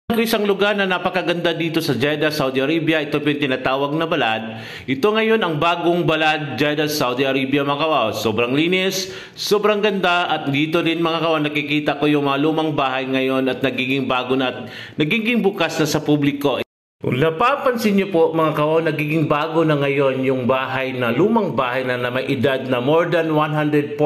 Isang lugar na napakaganda dito sa Jeddah, Saudi Arabia. Ito po yung tinatawag na Balad. Ito ngayon ang bagong Balad, Jeddah, Saudi Arabia, mga kawaw. Sobrang linis, sobrang ganda, at dito din mga kawaw nakikita ko yung mga lumang bahay ngayon at nagiging bago na at nagiging bukas na sa publiko. Kung napapansin niyo po mga kawaw, nagiging bago na ngayon yung bahay na lumang bahay na may edad na more than 141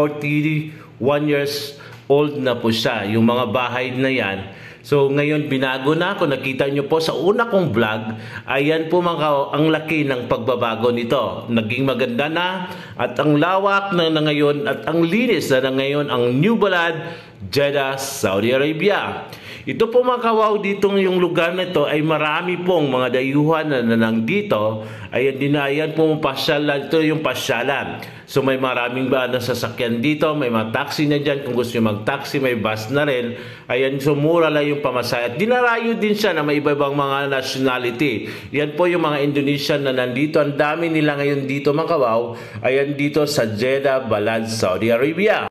years old na po siya. Yung mga bahay na yan. So ngayon binago na, kung nakita nyo po sa una kong vlog, ayan po mga kawaw, ang laki ng pagbabago nito. Naging maganda na at ang lawak na ngayon at ang linis na ngayon ang New Balad, Jeddah, Saudi Arabia. Ito po mga kawaw, dito yung lugar na ito ay marami pong mga dayuhan na nandito. Ayan din na, ayan po pasyalan. Ito yung pasyalan. So may maraming ba na sasakyan dito, may mga taxi na dyan. Kung gusto nyo mag-taxi, may bus na rin. Ayan, so mura lang yung pamasaya. At dinarayo din siya na may iba-ibang mga nationality. Yan po yung mga Indonesian na nandito. Ang dami nila ngayon dito mga kawaw. Ayan dito sa Jeddah, Balad, Saudi Arabia.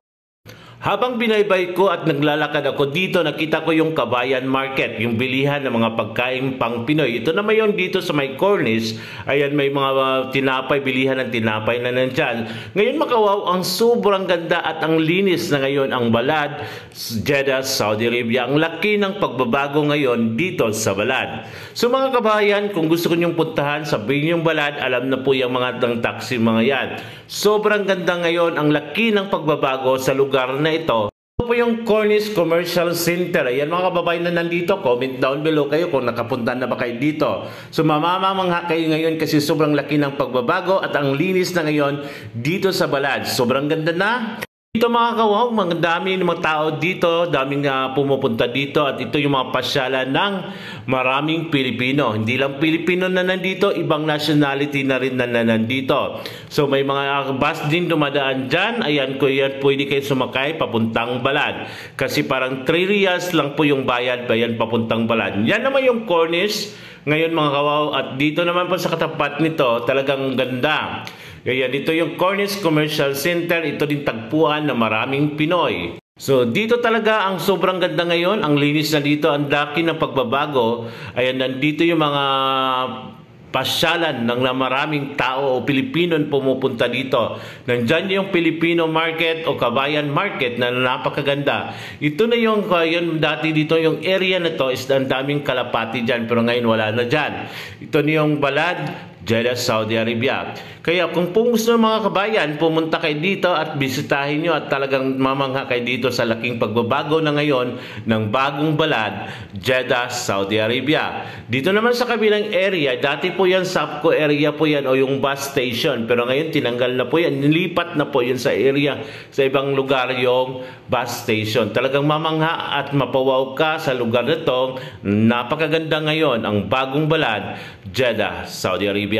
Habang binaybay ko at naglalakad ako dito, nakita ko yung Kabayan Market, yung bilihan ng mga pagkain pang Pinoy. Ito naman yung dito sa may cornice. Ayan, may mga tinapay, bilihan ng tinapay na nandyan. Ngayon makawaw, ang sobrang ganda at ang linis na ngayon ang Balad, Jeddah, Saudi Arabia. Ang laki ng pagbabago ngayon dito sa Balad. So mga kabayan, kung gusto ko nyong puntahan, sabihin yung Balad, alam na po yung mga ng taxi mga yan. Sobrang ganda ngayon, ang laki ng pagbabago sa lugar na ito. Ito po yung Cornice Commercial Center. Ayan mga kababayan na nandito, comment down below kayo kung nakapunta na ba kayo dito. So mamamangha kayo ngayon kasi sobrang laki ng pagbabago at ang linis na ngayon dito sa Balad. Sobrang ganda na. Dito mga kawaw, mga dami ng mga tao dito, daming pumupunta dito at ito yung mga pasyalan ng maraming Pilipino. Hindi lang Pilipino na nandito, ibang nationality na rin na nandito. So may mga bus din dumadaan dyan. Ayan ko yan, pwede kayo sumakay papuntang Balad. Kasi parang 3 riyals lang po yung bayad papuntang Balad. Yan naman yung Cornice ngayon mga kawaw, at dito naman po sa katapat nito, talagang ganda. Kaya dito yung Cornice Commercial Center, ito din tagpuan na maraming Pinoy. So dito talaga ang sobrang ganda ngayon, ang linis na dito, ang laki ng pagbabago. Ayan, nandito yung mga pasyalan ng maraming tao o Pilipino pumupunta dito. Nandyan yung Filipino Market o Kabayan Market na napakaganda. Ito na yung dati dito, yung area na to is ang daming kalapati dyan, pero ngayon wala na dyan. Ito na yung Balad, Jeddah, Saudi Arabia. Kaya kung gusto ng mga kabayan, pumunta kayo dito at bisitahin nyo at talagang mamangha kayo dito sa laking pagbabago na ngayon ng bagong Balad, Jeddah, Saudi Arabia. Dito naman sa kabilang area, dati po yan, Sapco area po yan o yung bus station. Pero ngayon tinanggal na po yan, nilipat na po yun sa area, sa ibang lugar yung bus station. Talagang mamangha at mapawaw ka sa lugar na to. Napakaganda ngayon ang bagong Balad, Jeddah, Saudi Arabia.